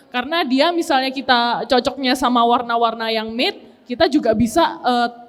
Karena dia misalnya kita cocoknya sama warna-warna yang matte, kita juga bisa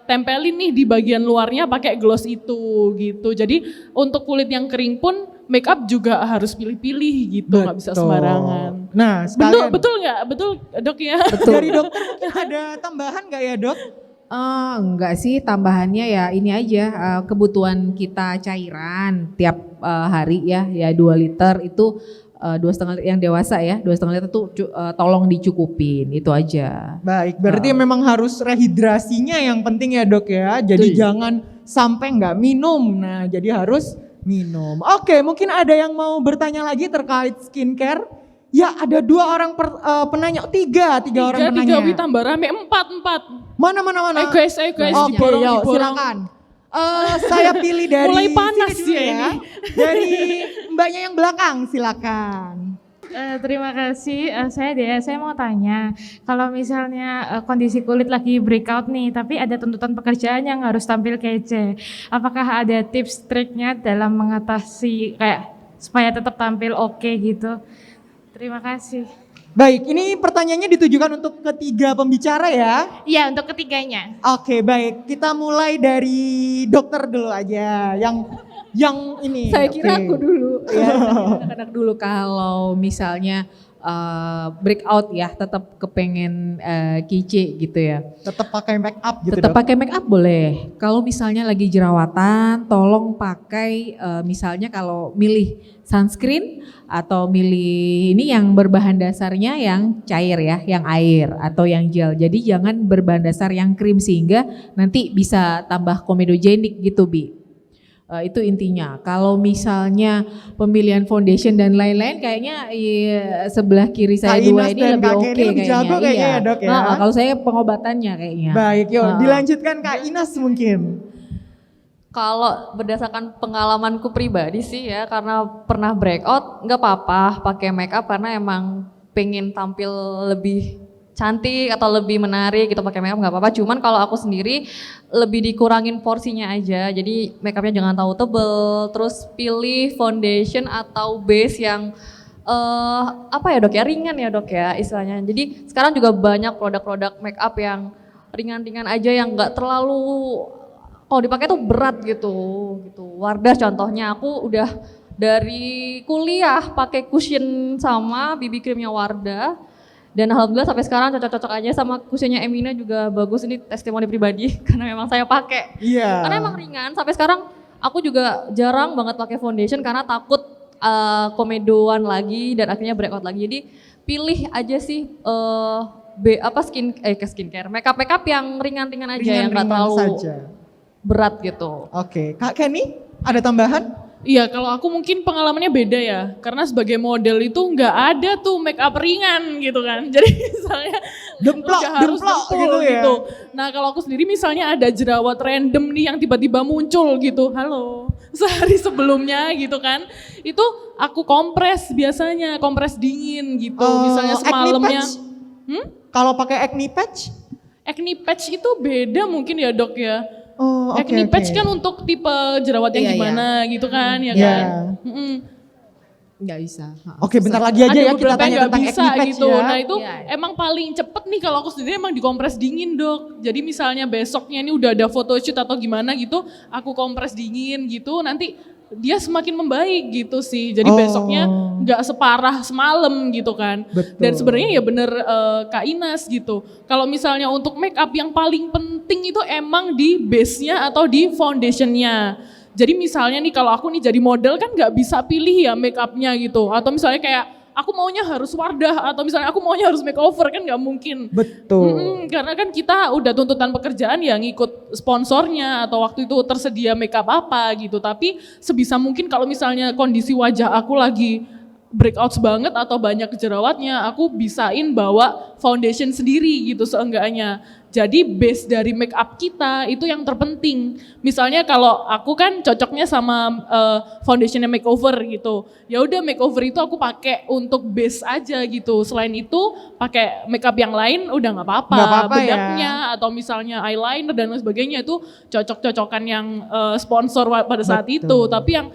tempelin nih di bagian luarnya pakai gloss itu gitu. Jadi untuk kulit yang kering pun make up juga harus pilih-pilih gitu, nggak bisa sembarangan. Nah, sekalian. Betul nggak? Betul dok ya? Betul. Dari dokter mungkin ada tambahan nggak ya dok? Enggak sih, tambahannya ya ini aja, kebutuhan kita cairan tiap hari ya 2 liter itu 2,5 yang dewasa ya, 2,5 liter tuh tolong dicukupin, itu aja. Baik, berarti memang harus rehidrasinya yang penting ya dok ya. Jadi jangan sampai nggak minum. Nah, jadi harus minum. Oke, mungkin ada yang mau bertanya lagi terkait skincare? Ya, ada 2 orang penanya, 3 orang penanya. 3 tambah rame, 4. Mana? Guys, Oke, yuk silakan. Saya pilih dari mulai panas sini dulu ya. Dari mbaknya yang belakang, silakan. Terima kasih, saya Dea, saya mau tanya, kalau misalnya kondisi kulit lagi breakout nih, tapi ada tuntutan pekerjaan yang harus tampil kece, apakah ada tips triknya dalam mengatasi kayak supaya tetap tampil oke gitu? Terima kasih. Baik, ini pertanyaannya ditujukan untuk ketiga pembicara ya? Iya, untuk ketiganya. Oke, baik. Kita mulai dari dokter dulu aja. Yang ini. Saya kira oke. aku dulu ya, anak-anak dulu kalau misalnya breakout ya tetap kepengen kece gitu ya. Tetap pakai make up gitu Tetap dok? pakai make up boleh. Kalau misalnya lagi jerawatan, tolong pakai misalnya kalau milih sunscreen atau milih ini yang berbahan dasarnya yang cair ya, yang air atau yang gel. Jadi jangan berbahan dasar yang krim sehingga nanti bisa tambah komedogenik gitu Bi. Itu intinya. Kalau misalnya pemilihan foundation dan lain-lain kayaknya sebelah kiri saya Kak 2 Inas ini dan lebih Kak oke Kenny lebih kayaknya. jago kayaknya ya, Dok, ya? Kalau saya pengobatannya kayaknya. Baik, yuk dilanjutkan Kak Inas mungkin. Kalau berdasarkan pengalamanku pribadi sih ya, karena pernah breakout, nggak apa-apa pakai make up karena emang pengen tampil lebih cantik atau lebih menarik gitu pakai make up nggak apa-apa. Cuman kalau aku sendiri lebih dikurangin porsinya aja. Jadi make upnya jangan terlalu tebel. Terus pilih foundation atau base yang apa ya dok ya, ringan ya dok ya istilahnya. Jadi sekarang juga banyak produk-produk make up yang ringan-ringan aja yang nggak terlalu kalau dipakai tuh berat gitu. Wardah contohnya, aku udah dari kuliah pakai cushion sama BB creamnya Wardah. Dan alhamdulillah sampai sekarang cocok-cocok aja sama cushionnya Emina juga bagus, ini testimoni pribadi karena memang saya pakai. Iya. Karena emang ringan, sampai sekarang aku juga jarang banget pakai foundation karena takut komedoan lagi dan akhirnya breakout lagi. Jadi pilih aja sih skincare, makeup yang ringan-ringan aja yang nggak terlalu saja. berat gitu. Oke, Kak Kenny ada tambahan? Iya, kalau aku mungkin pengalamannya beda ya. Karena sebagai model itu nggak ada tuh make up ringan gitu kan. Jadi misalnya Demplok dempul gitu ya. Nah kalau aku sendiri misalnya ada jerawat random nih yang tiba-tiba muncul gitu. Halo, sehari sebelumnya gitu kan. Itu aku kompres biasanya, kompres dingin gitu. Misalnya semalamnya. Kalau pakai acne patch? Acne patch itu beda mungkin ya dok ya. Oh, acne patch kan untuk tipe jerawat yang gimana gitu kan ya kan. Nggak bisa. Oke, bentar lagi aja ya kita tanya nggak tentang bisa acne patch gitu. ya. Nah itu emang paling cepet nih kalau aku sendiri emang dikompres dingin dok. Jadi misalnya besoknya ini udah ada photoshoot atau gimana gitu, aku kompres dingin gitu, nanti dia semakin membaik gitu sih. Jadi besoknya nggak separah semalam gitu kan. Betul. Dan sebenarnya ya bener Kak Inas gitu. Kalau misalnya untuk make up yang paling penting itu emang di base-nya atau di foundation-nya. Jadi misalnya nih kalau aku nih jadi model kan nggak bisa pilih ya make up-nya gitu. Atau misalnya kayak aku maunya harus Wardah atau misalnya aku maunya harus makeover kan nggak mungkin. Betul. Karena kan kita udah tuntutan pekerjaan ya ngikut sponsornya atau waktu itu tersedia makeup apa gitu. Tapi sebisa mungkin kalau misalnya kondisi wajah aku lagi breakout banget atau banyak jerawatnya, aku bisain bawa foundation sendiri gitu seenggaknya. Jadi base dari make up kita itu yang terpenting. Misalnya kalau aku kan cocoknya sama foundationnya makeover gitu. Ya udah makeover itu aku pakai untuk base aja gitu. Selain itu pakai make up yang lain udah nggak apa-apa. Nggak apa-apa Bedaknya atau misalnya eyeliner dan lain sebagainya itu cocok-cocokan yang sponsor pada saat itu. Tapi yang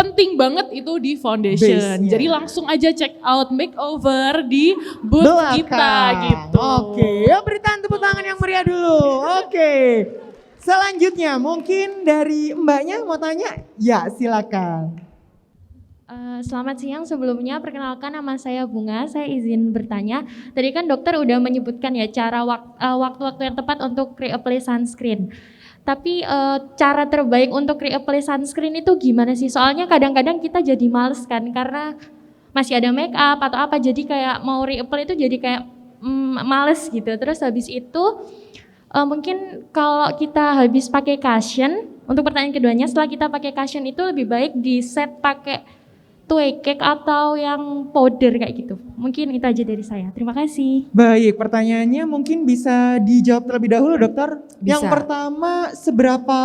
penting banget itu di foundation. Base-nya. Jadi langsung aja check out makeover di booth kita gitu. Oke, yuk berikan tepuk tangan yang meriah dulu. Oke. Selanjutnya mungkin dari mbaknya mau tanya? Ya silakan. Selamat siang, sebelumnya perkenalkan nama saya Bunga, saya izin bertanya. Tadi kan dokter udah menyebutkan ya cara waktu-waktu yang tepat untuk reapply sunscreen. Tapi cara terbaik untuk reapply sunscreen itu gimana sih? Soalnya kadang-kadang kita jadi males kan karena masih ada make up atau apa, jadi kayak mau reapply itu jadi kayak males gitu. Terus habis itu mungkin kalau kita habis pakai cushion, untuk pertanyaan keduanya, setelah kita pakai cushion itu lebih baik di set pakai tue cake atau yang powder kayak gitu. Mungkin itu aja dari saya. Terima kasih. Baik, pertanyaannya mungkin bisa dijawab terlebih dahulu dokter. Bisa. Yang pertama, seberapa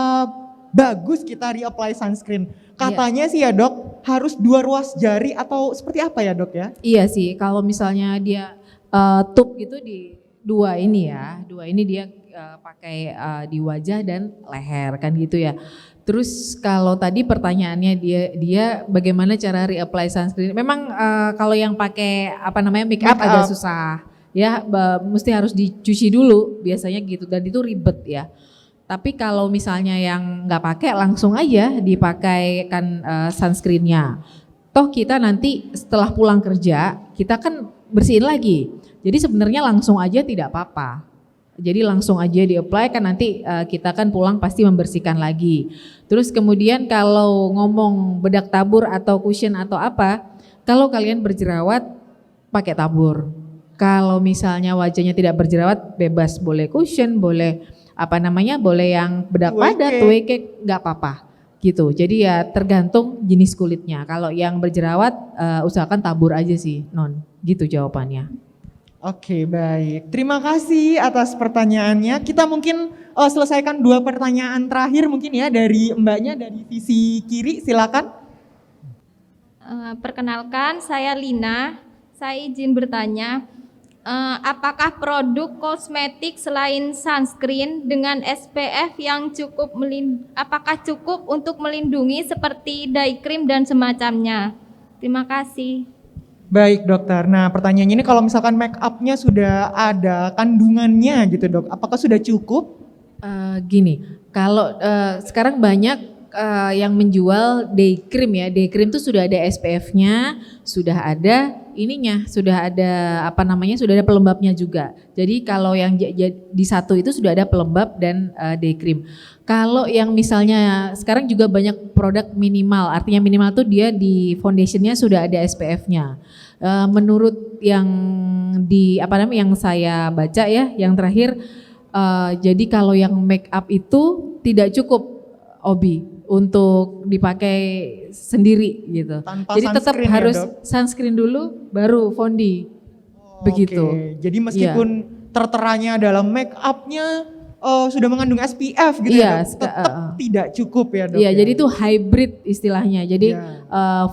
bagus kita reapply sunscreen? Katanya sih ya dok, harus 2 ruas jari atau seperti apa ya dok ya? Iya sih, kalau misalnya dia tube gitu di dua ini dia pakai di wajah dan leher kan gitu ya. Terus kalau tadi pertanyaannya dia bagaimana cara reapply sunscreen? Memang kalau yang pakai make up agak susah ya, mesti harus dicuci dulu biasanya gitu dan itu ribet ya. Tapi kalau misalnya yang nggak pakai langsung aja dipakai kan sunscreennya. Toh kita nanti setelah pulang kerja kita kan bersihin lagi. Jadi sebenarnya langsung aja tidak apa-apa. Jadi langsung aja di-apply kan nanti kita kan pulang pasti membersihkan lagi. Terus kemudian kalau ngomong bedak tabur atau cushion atau apa, kalau kalian berjerawat pakai tabur. Kalau misalnya wajahnya tidak berjerawat bebas, boleh cushion, boleh boleh yang bedak padat, tue cake, nggak apa-apa gitu. Jadi ya tergantung jenis kulitnya. Kalau yang berjerawat usahakan tabur aja sih, non. Gitu jawabannya. Oke baik, terima kasih atas pertanyaannya. Kita mungkin selesaikan 2 pertanyaan terakhir mungkin ya dari mbaknya dari sisi kiri, silakan. Perkenalkan, saya Lina. Saya izin bertanya, apakah produk kosmetik selain sunscreen dengan SPF yang apakah cukup untuk melindungi seperti day cream dan semacamnya? Terima kasih. Baik dokter, nah pertanyaannya ini kalau misalkan make upnya sudah ada kandungannya gitu dok, apakah sudah cukup? Gini, kalau sekarang banyak yang menjual day cream ya, day cream itu sudah ada SPF-nya, sudah ada ininya, sudah ada sudah ada pelembabnya juga. Jadi kalau yang di satu itu sudah ada pelembab dan day cream. Kalau yang misalnya sekarang juga banyak produk minimal, artinya minimal tuh dia di foundationnya sudah ada SPF-nya. Menurut yang yang saya baca ya, yang terakhir, jadi kalau yang make up itu tidak cukup Obi untuk dipakai sendiri gitu. Tanpa jadi tetap sunscreen harus ya, Dok? sunscreen dulu, baru fondi. Begitu. Oke. Jadi meskipun terteranya dalam make upnya sudah mengandung SPF gitu ya dok, tetap tidak cukup ya dok. Iya, ya? jadi itu hybrid istilahnya. Jadi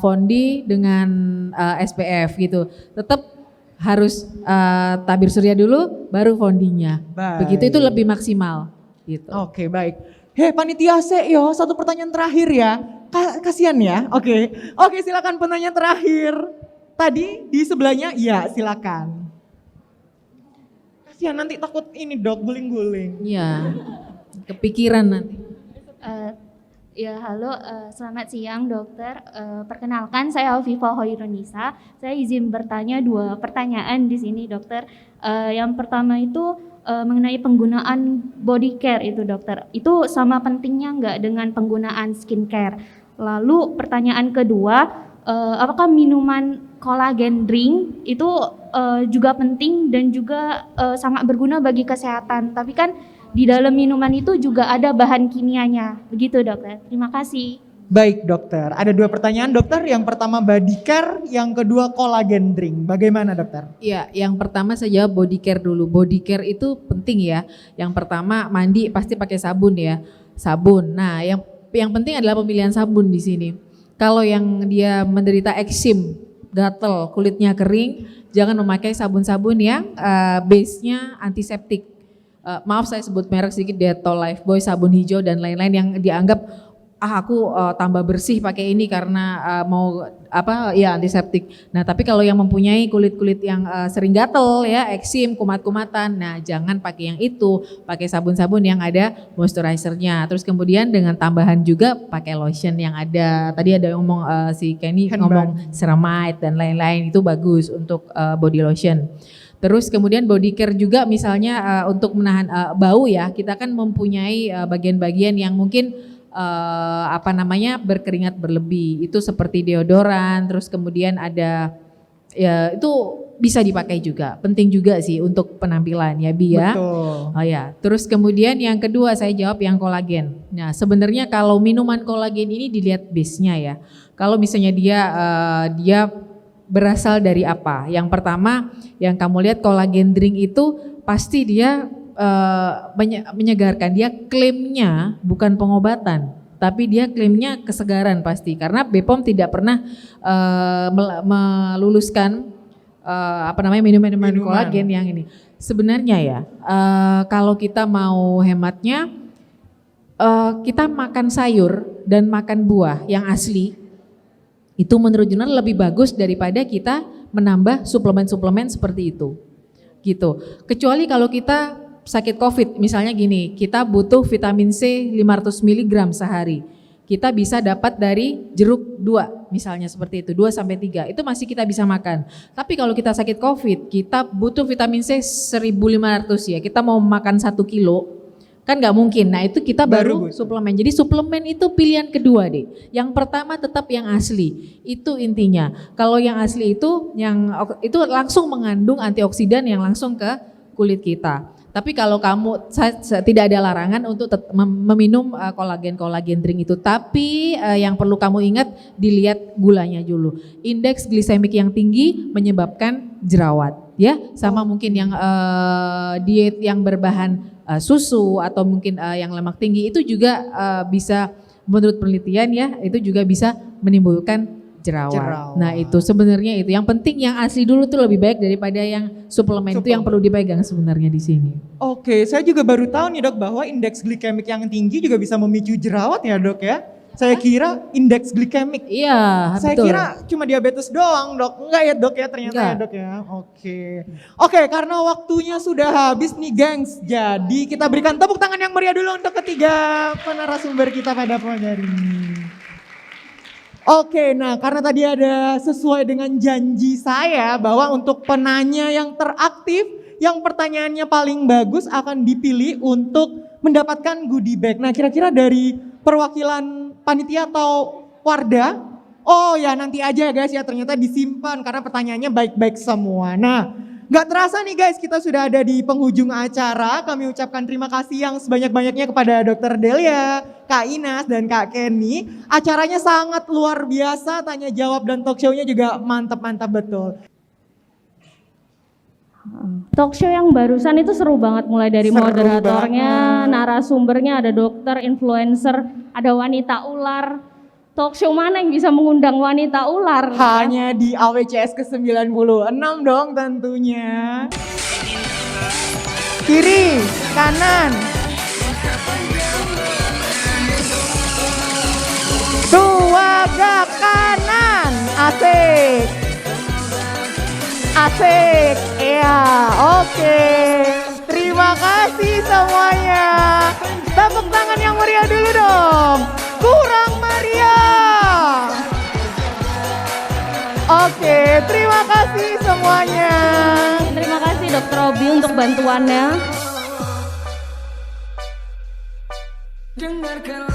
fondi dengan SPF gitu. Tetap harus tabir surya dulu, baru fondinya. Baik. Begitu itu lebih maksimal. Gitu. Oke baik. Hei panitia yo, 1 pertanyaan terakhir ya. Kasian ya. Oke, silakan pertanyaan terakhir. Tadi di sebelahnya, ya silakan. Kasian nanti takut ini dok, guling-guling. Iya, kepikiran nanti. Ya halo, selamat siang dokter. Perkenalkan saya Alfifa Hoirunisa. Saya izin bertanya 2 pertanyaan di sini dokter. Yang pertama itu mengenai penggunaan body care itu dokter. Itu sama pentingnya nggak dengan penggunaan skincare? Lalu pertanyaan kedua, apakah minuman collagen drink itu juga penting dan juga sangat berguna bagi kesehatan? Tapi kan di dalam minuman itu juga ada bahan kimianya. Begitu dokter. Terima kasih. Baik dokter, ada 2 pertanyaan dokter. Yang pertama body care, yang kedua collagen drink. Bagaimana dokter? Iya, yang pertama saya jawab body care dulu. Body care itu penting ya. Yang pertama mandi pasti pakai sabun ya. Sabun. Nah, yang penting adalah pemilihan sabun di sini. Kalau yang dia menderita eksim, gatel, kulitnya kering, jangan memakai sabun-sabun yang base-nya antiseptik. Maaf saya sebut merek sedikit, Dettol, Lifebuoy, sabun hijau dan lain-lain yang dianggap aku tambah bersih pakai ini karena mau antiseptik. Nah, tapi kalau yang mempunyai kulit-kulit yang sering gatel ya, eksim, kumat-kumatan, nah jangan pakai yang itu, pakai sabun-sabun yang ada moisturizernya. Terus kemudian dengan tambahan juga pakai lotion yang ada. Tadi ada yang ngomong si Kenny ngomong ceramide dan lain-lain, itu bagus untuk body lotion. Terus kemudian body care juga misalnya untuk menahan bau ya, kita kan mempunyai bagian-bagian yang mungkin berkeringat berlebih, itu seperti deodoran, terus kemudian ada ya itu bisa dipakai juga, penting juga sih untuk penampilan ya Bi ya. Betul. Oh ya, terus kemudian yang kedua saya jawab yang kolagen. Nah sebenarnya kalau minuman kolagen ini dilihat base-nya ya, kalau misalnya dia berasal dari apa? Yang pertama yang kamu lihat kolagen drink itu pasti dia menyegarkan, dia klaimnya bukan pengobatan, tapi dia klaimnya kesegaran pasti, karena BPOM tidak pernah meluluskan minuman kolagen yang ini. Sebenarnya ya kalau kita mau hematnya kita makan sayur dan makan buah yang asli itu menurut jurnal lebih bagus daripada kita menambah suplemen-suplemen seperti itu gitu. Kecuali kalau kita sakit COVID, misalnya gini, kita butuh vitamin C 500 mg sehari. Kita bisa dapat dari jeruk 2, misalnya seperti itu, 2-3, itu masih kita bisa makan. Tapi kalau kita sakit COVID, kita butuh vitamin C 1500 ya, kita mau makan 1 kilo, kan nggak mungkin. Nah itu kita baru suplemen. Jadi suplemen itu pilihan kedua deh. Yang pertama tetap yang asli, itu intinya. Kalau yang asli itu langsung mengandung antioksidan yang langsung ke kulit kita. Tapi kalau kamu tidak ada larangan untuk meminum kolagen drink itu. Tapi yang perlu kamu ingat, dilihat gulanya dulu. Indeks glisemik yang tinggi menyebabkan jerawat, ya. Sama mungkin yang diet yang berbahan susu atau mungkin yang lemak tinggi itu juga bisa, menurut penelitian ya, itu juga bisa menimbulkan jerawat. Nah itu sebenarnya itu yang penting, yang asli dulu tuh lebih baik daripada yang suplemen. Itu yang perlu dipegang sebenarnya di sini. Oke, saya juga baru tahu nih dok bahwa indeks glikemik yang tinggi juga bisa memicu jerawat ya dok ya. Saya kira indeks glikemik. Iya, Saya betul. kira cuma diabetes doang dok. Enggak ya dok ya, ternyata ya dok ya. Oke, karena waktunya sudah habis nih gengs. Jadi kita berikan tepuk tangan yang meriah dulu untuk ketiga penarasumber kita pada pagi hari ini. Oke, nah karena tadi ada sesuai dengan janji saya bahwa untuk penanya yang teraktif, yang pertanyaannya paling bagus akan dipilih untuk mendapatkan goodie bag. Nah kira-kira dari perwakilan panitia atau Wardah, oh ya nanti aja ya guys ya, ternyata disimpan karena pertanyaannya baik-baik semua. Nah gak terasa nih guys, kita sudah ada di penghujung acara. Kami ucapkan terima kasih yang sebanyak-banyaknya kepada Dr. Delia, Kak Inas, dan Kak Kenny. Acaranya sangat luar biasa, tanya jawab dan talk show-nya juga mantap-mantap betul. Talk show yang barusan itu seru banget, mulai dari Seru moderatornya, banget. narasumbernya, ada dokter, influencer, ada wanita ular. Talk show mana yang bisa mengundang wanita ular? Hanya di AWCS ke-96 dong tentunya. Kiri, kanan. Tuagak kanan, asik. Asik, iya, oke. Terima kasih semuanya. Tepuk tangan yang meriah dulu dong. Kurang meriah. Oke, terima kasih semuanya. Terima kasih Dr. Obi untuk bantuannya. Dengarkan